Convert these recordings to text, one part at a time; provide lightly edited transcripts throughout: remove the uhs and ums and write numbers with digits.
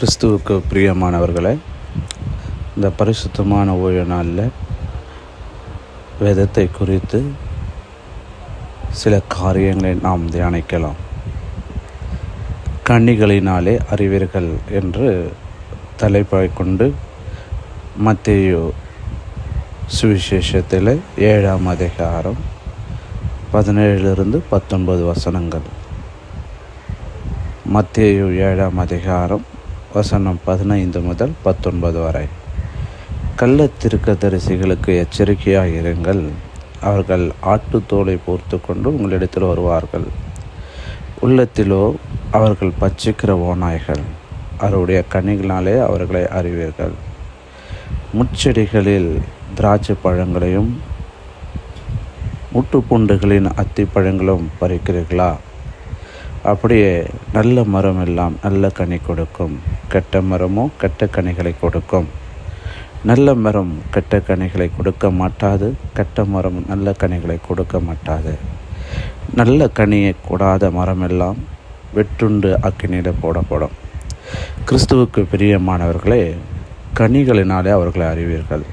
கிறிஸ்துவுக்கு பிரியமானவர்களே, இந்த பரிசுத்தமான ஓய்வு நாளில் வேதத்தை குறித்து சில காரியங்களை நாம் தியானிக்கலாம். கன்னிகளினாலே அறிவீர்கள் என்று தலைப்பை கொண்டு மத்தேயு சுவிசேஷத்தில் 7ஆம் அதிகாரம் 17-19 வசனங்கள். மத்தேயு 7ஆம் அதிகாரம் வசனம் 15 முதல் 19 வரை. கள்ள தீர்க்கதரிசிகளுக்கு எச்சரிக்கையாக இருங்கள். அவர்கள் ஆட்டுத்தோலை போர்த்து கொண்டு உங்களிடத்தில் வருவார்கள். உள்ளத்திலோ அவர்கள் பட்சிக்கிற ஓநாய்கள். அவருடைய கனிகளினாலே அவர்களை அறிவீர்கள். முச்செடிகளில் திராட்சை பழங்களையும் முட்டுப்புண்டுகளின் அத்திப்பழங்களும் பறிக்கிறீர்களா? அப்படியே நல்ல மரம் எல்லாம் நல்ல கனி கொடுக்கும், கெட்ட மரமோ கெட்ட கனிகளை கொடுக்கும். நல்ல மரம் கெட்ட கனிகளை கொடுக்க மாட்டாது, கெட்ட மரம் நல்ல கனிகளை கொடுக்க மாட்டாது. நல்ல கனியை கூடாத மரமெல்லாம் வெட்டுண்டு அக்கினியில் போடப்படும். கிறிஸ்துவுக்கு பிரியமானவர்களே, கனிகளினாலே அவர்களை அறிவீர்கள்.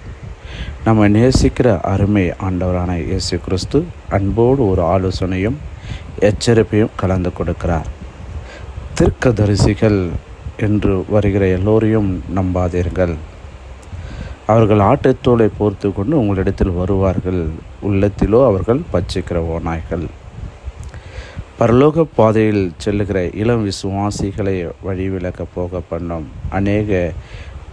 நம்ம நேசிக்கிற அருமை ஆண்டவரான இயேசு கிறிஸ்து அன்போடு ஒரு ஆலோசனையும் எச்சரிப்பையும் கலந்து கொடுக்கிறார். தீர்க்கதரிசிகள் என்று வருகிற எல்லோரையும் நம்பாதீர்கள். அவர்கள் ஆட்டுத்தோலை போர்த்து கொண்டு உங்களிடத்தில் வருவார்கள். உள்ளத்திலோ அவர்கள் பட்சிக்கிற ஓநாய்கள். பரலோக பாதையில் செல்லுகிற இளம் விசுவாசிகளை வழிவிலக்க போக பண்ணும் அநேக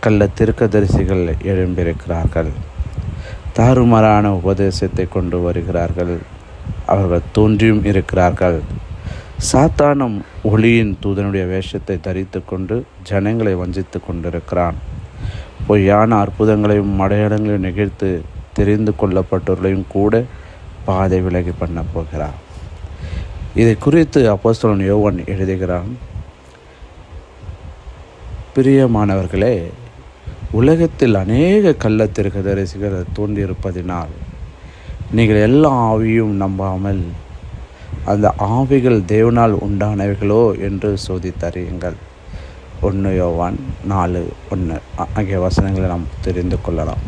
கள்ள தீர்க்கதரிசிகள் எழும்பியிருக்கிறார்கள். தாறுமாறான உபதேசத்தை கொண்டு வருகிறார்கள். அவர்கள் தோன்றியும் இருக்கிறார்கள். சாத்தானும் ஒளியின் தூதனுடைய வேஷத்தை தரித்து கொண்டு ஜனங்களை வஞ்சித்து கொண்டிருக்கிறான். பொய்யான அற்புதங்களையும் அடையாளங்களையும் நிகழ்த்து தெரிந்து கொள்ளப்பட்டவர்களையும் கூட பாதை விலகி பண்ண போகிறார். இதை குறித்து அப்போஸ்தலன் யோவான் எழுதுகிறான், பிரியமானவர்களே, உலகத்தில் அநேக கள்ள தீர்க்கதரிசிகள் தோன்றியிருப்பதினால் நீங்கள் எல்லா ஆவியும் நம்பாமல் அந்த ஆவிகள் தேவனால் உண்டானவைகளோ என்று சோதித்தறியுங்கள். 1 யோவான் 4:1 ஆகிய வசனங்களை நாம் தெரிந்து கொள்ளலாம்.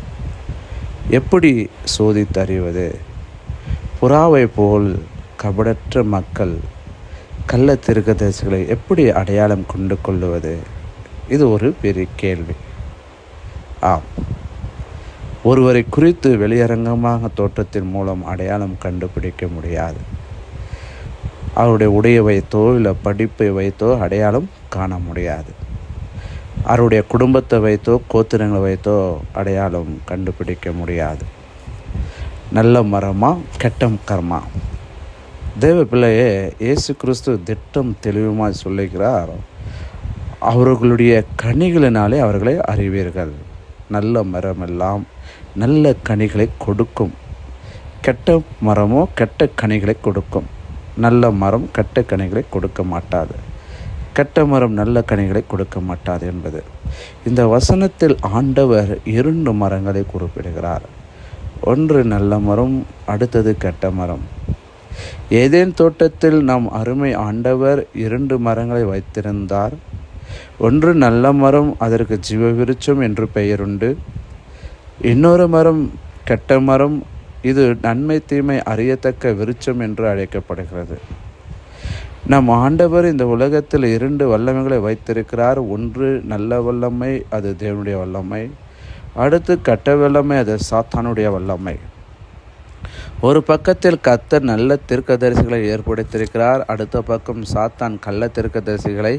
எப்படி சோதித்தறிவது? புறாவை போல் கபடற்ற மக்கள் கள்ள தீர்க்கதரிசிகளை எப்படி அடையாளம் கொண்டு கொள்ளுவது? இது ஒரு பெரிய கேள்வி. ஒருவரை குறித்து வெளியரங்கமாக தோற்றத்தின் மூலம் அடையாளம் கண்டுபிடிக்க முடியாது. அவருடைய உடையை வைத்தோ இல்லை படிப்பை வைத்தோ அடையாளம் காண முடியாது. அவருடைய குடும்பத்தை வைத்தோ கோத்திரங்களை வைத்தோ அடையாளம் கண்டுபிடிக்க முடியாது. நல்ல மரமா கெட்ட கர்மா? தேவ பிள்ளையே, இயேசு கிறிஸ்து திட்டம் தெளிவுமாய் சொல்லுகிறார், அவர்களுடைய கனிகளினாலே அவர்களை அறிவீர்கள். நல்ல மரமெல்லாம் நல்ல கனிகளை கொடுக்கும், கெட்ட மரமோ கெட்ட கனிகளை கொடுக்கும். நல்ல மரம் கெட்ட கனிகளை கொடுக்க மாட்டாது, கெட்ட மரம் நல்ல கனிகளை கொடுக்க மாட்டாது என்பது. இந்த வசனத்தில் ஆண்டவர் 2 மரங்களை குறிப்பிடுகிறார். ஒன்று நல்ல மரம், அடுத்தது கெட்ட மரம். ஏதேன் தோட்டத்தில் நம் அருமை ஆண்டவர் 2 மரங்களை வைத்திருந்தார். ஒன்று நல்ல மரம், அதற்கு ஜீவ விருட்சம் என்று பெயருண்டு. இன்னொரு மரம் கெட்ட மரம், இது நன்மை தீமை அறியத்தக்க விருட்சம் என்று அழைக்கப்படுகிறது. நம் ஆண்டவர் இந்த உலகத்தில் 2 வல்லமைகளை வைத்திருக்கிறார். ஒன்று நல்ல வல்லமை, அது தேவனுடைய வல்லமை. அடுத்து கெட்ட வல்லமை, அது சாத்தானுடைய வல்லமை. ஒரு பக்கத்தில் கர்த்தர் நல்ல தீர்க்கதரிசிகளை ஏற்படுத்தியிருக்கிறார், அடுத்த பக்கம் சாத்தான் கள்ள தீர்க்கதரிசிகளை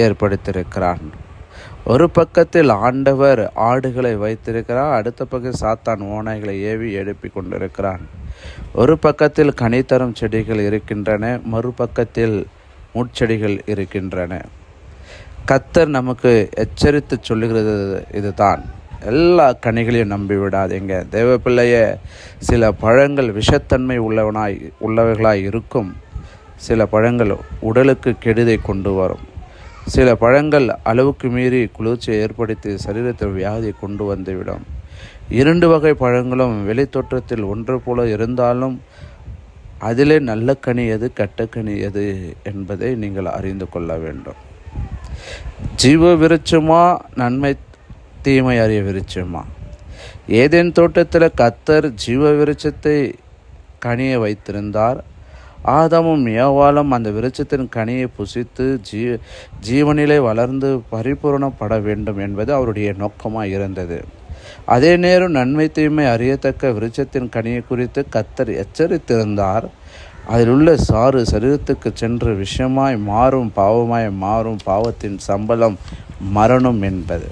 ஏற்படுத்தியிருக்கிறான். ஒரு பக்கத்தில் ஆண்டவர் ஆடுகளை வைத்திருக்கிறார், அடுத்த பக்கம் சாத்தான் ஓநாய்களை ஏவி எழுப்பி கொண்டிருக்கிறான். ஒரு பக்கத்தில் கனித்தரும் செடிகள் இருக்கின்றன, மறுபக்கத்தில் முட்செடிகள் இருக்கின்றன. கர்த்தர் நமக்கு எச்சரித்து சொல்லுகிறது இதுதான், எல்லா கனிகளையும் நம்பி விடாதீங்க. தேவ பிள்ளைய, சில பழங்கள் விஷத்தன்மை உள்ளவைகளாய் இருக்கும். சில பழங்கள் உடலுக்கு கெடுதை கொண்டு வரும். சில பழங்கள் அளவுக்கு மீறி குளிர்ச்சியை ஏற்படுத்தி சரீரத்தில் வியாதி கொண்டு வந்துவிடும். 2 வகை பழங்களும் வெளித்தோற்றத்தில் ஒன்று போல இருந்தாலும் அதிலே நல்ல கனி எது கெட்ட கனி எது என்பதை நீங்கள் அறிந்து கொள்ள வேண்டும். ஜீவ விருட்சமா நன்மை தீமை அறிய விருட்சமா? ஏதேன் தோட்டத்தில் கர்த்தர் ஜீவ விருட்சத்தை கனியை வைத்திருந்தார். ஆதாமும் ஏவாளும் அந்த விருட்சத்தின் கனியை புசித்து ஜீவனிலே வளர்ந்து பரிபூரணப்பட வேண்டும் என்பது அவருடைய நோக்கமாக இருந்தது. அதே நேரம் நன்மை தீமை அறியத்தக்க விருட்சத்தின் கனியை குறித்து கர்த்தர் எச்சரித்திருந்தார். அதில் உள்ள சாறு சரீரத்துக்கு சென்று விஷமாய் மாறும், பாவமாய் மாறும், பாவத்தின் சம்பளம் மரணம் என்பது.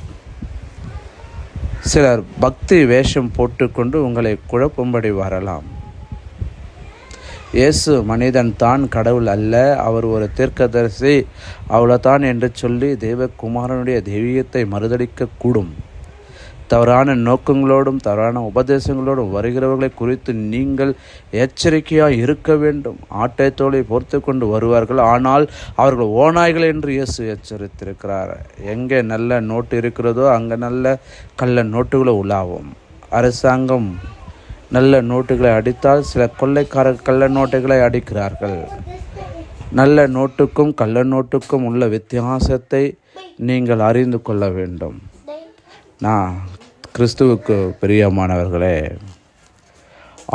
சிலர் பக்தி வேஷம் போட்டுக்கொண்டு உங்களை குழப்பும்படி வரலாம். இயேசு மனிதன் தான், கடவுள் அல்ல, அவர் ஒரு தீர்க்கதரிசி அவ்வளோதான் என்று சொல்லி தேவகுமாரனுடைய தெய்வீகத்தை மறுதளிக்க கூடும். தவறான நோக்கங்களோடும் தவறான உபதேசங்களோடும் வருகிறவர்களை குறித்து நீங்கள் எச்சரிக்கையாக இருக்க வேண்டும். ஆட்டை தோலை பொறுத்து கொண்டு வருவார்கள், ஆனால் அவர்கள் ஓநாய்கள் என்று இயேசு எச்சரித்திருக்கிறார். எங்கே நல்ல நோட்டு இருக்கிறதோ அங்கே நல்ல கள்ள நோட்டுகளை உலாவும். அரசாங்கம் நல்ல நோட்டுகளை அடித்தால் சில கொள்ளைக்காரர் கள்ள நோட்டுகளை அடிக்கிறார்கள். நல்ல நோட்டுக்கும் கள்ள நோட்டுக்கும் உள்ள வித்தியாசத்தை நீங்கள் அறிந்து கொள்ள வேண்டும். நான் கிறிஸ்துவுக்கு பிரியமானவர்களே,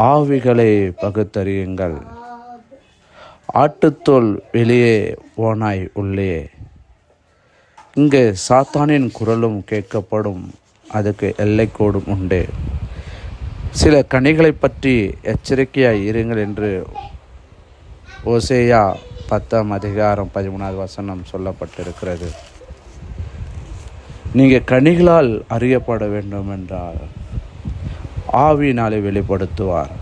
ஆவிகளை பகுத்தறியுங்கள். ஆட்டுத்தோல் வெளியே, ஓநாய் உள்ளே. இங்கே சாத்தானின் குரலும் கேட்கப்படும், அதுக்கு எல்லைக்கோடும் உண்டு. சில கனிகளை பற்றி எச்சரிக்கையாக இருங்கள் என்று ஓசேயா 10:13 சொல்லப்பட்டிருக்கிறது. நீங்கள் கனிகளால் அறியப்பட வேண்டும் என்றால் ஆவியினாலே வெளிப்படுத்துவார்.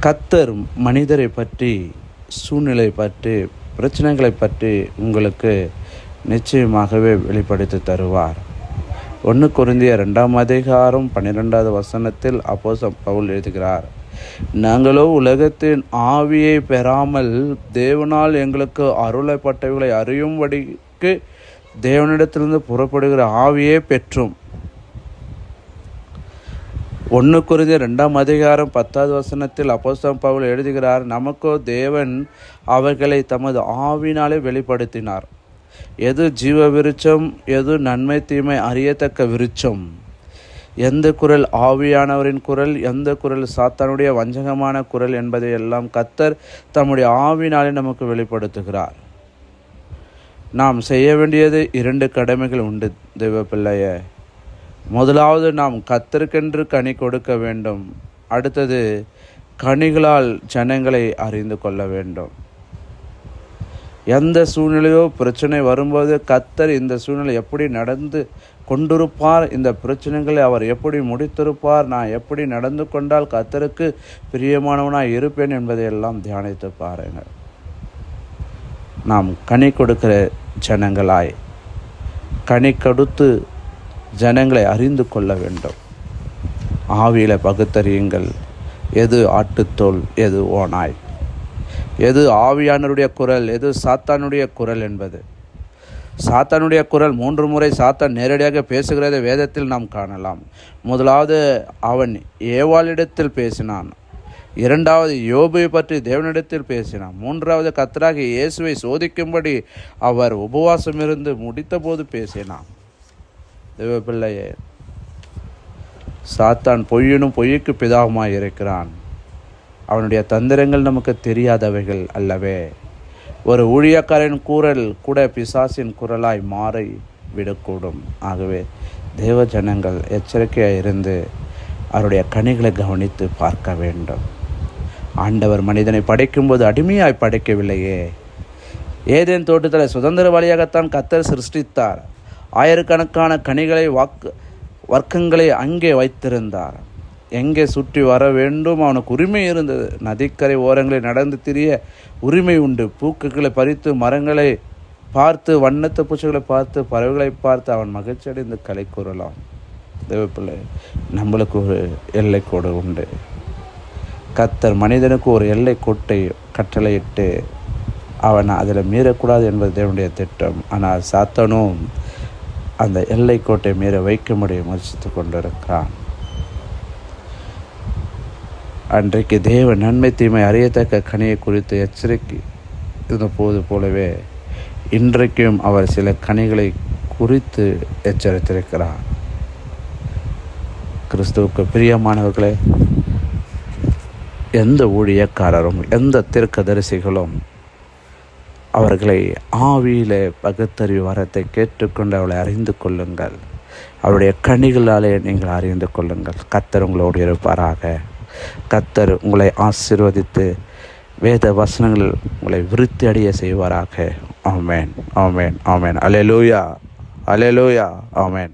கர்த்தர் மனிதரை பற்றி, சூழ்நிலை பற்றி, பிரச்சனைகளை பற்றி உங்களுக்கு நிச்சயமாகவே வெளிப்படுத்தி தருவார். 1 கொரிந்தியர் 2:12 அப்போஸ்தலன் பவுல் எழுதுகிறார், நாங்களோ உலகத்தின் ஆவியை பெறாமல் தேவனால் எங்களுக்கு அருளப்பட்டவைகளை அறியும்படிக்கு தேவனிடத்திலிருந்து புறப்படுகிற ஆவியே பெற்றோம். 1 கொரிந்தியர் 2:10 அப்போஸ்தலன் பவுல் எழுதுகிறார், நமக்கோ தேவன் அவைகளை தமது ஆவினாலே வெளிப்படுத்தினார். எது ஜீவ விருட்சம், எது நன்மை தீமை அறியத்தக்க விருட்சம், எந்த குரல் ஆவியானவரின் குரல், எந்த குரல் சாத்தானுடைய வஞ்சகமான குரல் என்பதை எல்லாம் கர்த்தர் தம்முடைய ஆவினாலே நமக்கு வெளிப்படுத்துகிறார். நாம் செய்ய வேண்டியது 2 கடமைகள் உண்டு தெய்வ பிள்ளைய. முதலாவது, நாம் கர்த்தருக்கென்று கனி கொடுக்க வேண்டும். அடுத்தது, கனிகளால் ஜனங்களை அறிந்து கொள்ள வேண்டும். எந்த சூழ்நிலையோ பிரச்சனை வரும்போது கர்த்தர் இந்த சூழ்நிலை எப்படி நடந்து கொண்டிருப்பார், இந்த பிரச்சனைகளை அவர் எப்படி முடித்திருப்பார், நான் எப்படி நடந்து கொண்டால் கர்த்தருக்கு பிரியமானவனாய் இருப்பேன் என்பதையெல்லாம் தியானித்து பாருங்கள். நாம் கனி கொடுக்கிற ஜனங்களாய், கனி கொடுத்து ஜனங்களை அறிந்து கொள்ள வேண்டும். ஆவியில் பகுத்தறியுங்கள், எது ஆட்டுத்தோல், எது ஓநாய், எது ஆவியானவருடைய குரல், எது சாத்தானுடைய குரல் என்பது. சாத்தானுடைய குரல் 3 முறை சாத்தான் நேரடியாக பேசுகிறதை வேதத்தில் நாம் காணலாம். முதலாவது அவன் ஏவாளிடத்தில் பேசினான். 2வது யோபை பற்றி தேவனிடத்தில் பேசினான். 3வது கர்த்தராகிய இயேசுவை சோதிக்கும்படி அவர் உபவாசம் இருந்து முடித்த போது பேசினான். தேவ பிள்ளையே, சாத்தான் பொய்யனும் பொய்யுக்கு பிதாவுமாய் இருக்கிறான். அவனுடைய தந்திரங்கள் நமக்கு தெரியாதவைகள் அல்லவே. ஒரு ஊழியக்காரன் குரல் கூட பிசாசின் குரலாய் மாறி விடக்கூடும். ஆகவே தேவ ஜனங்கள் எச்சரிக்கையாக இருந்து அவருடைய கனிகளை கவனித்து பார்க்க வேண்டும். ஆண்டவர் மனிதனை படைக்கும்போது அடிமையாய் படைக்கவில்லையே. ஏதேன் தோட்டத்தில் சுதந்திரவாளியாகத்தான் கர்த்தர் சிருஷ்டித்தார். ஆயிரக்கணக்கான கனிகளை வர்க்கங்களை அங்கே வைத்திருந்தார். எங்கே சுற்றி வர வேண்டும் அவனுக்கு உரிமை இருந்தது. நதிக்கரை ஓரங்களில் நடந்து திரிய உரிமை உண்டு. பூக்களை பறித்து, மரங்களை பார்த்து, வண்ணத்து பூச்சிகளை பார்த்து, பறவைகளை பார்த்து அவன் மகிழ்ச்சி அடைந்து கலை கூறலாம். தேவப்பிள்ளை, நம்மளுக்கு ஒரு எல்லைக்கோடு உண்டு. கர்த்தர் மனிதனுக்கு ஒரு எல்லை கோட்டை கட்டளையிட்டு அவன் அதில் மீறக்கூடாது என்பது தேவனுடைய திட்டம். ஆனால் சாத்தானும் அந்த எல்லை கோட்டை மீற வைக்கும்படி முயற்சித்து கொண்டிருக்கிறான். அன்றைக்கு தேவ நன்மை தீமை அறியத்தக்க கனியை குறித்து எச்சரிக்கை இருந்த போது போலவே இன்றைக்கும் அவர் சில கனிகளை குறித்து எச்சரித்திருக்கிறார். கிறிஸ்துவுக்கு பிரியமானவர்களே, எந்த ஊழியக்காரரும் எந்த தீர்க்கதரிசிகளும் அவர்களை ஆவியிலே பகுத்தறிவு வரத்தை கேட்டுக்கொண்டு அவளை அறிந்து கொள்ளுங்கள். அவருடைய கனிகளாலே நீங்கள் அறிந்து கொள்ளுங்கள். கர்த்தர் உங்களோடு இருப்பாராக. கர்த்தர் உங்களை ஆசீர்வதித்து வேத வசனங்களில் உங்களை விருத்தி அடைய செய்வாராக. ஆமென், ஆமென், ஆமென். அல்லேலூயா, அல்லேலூயா, ஆமென்.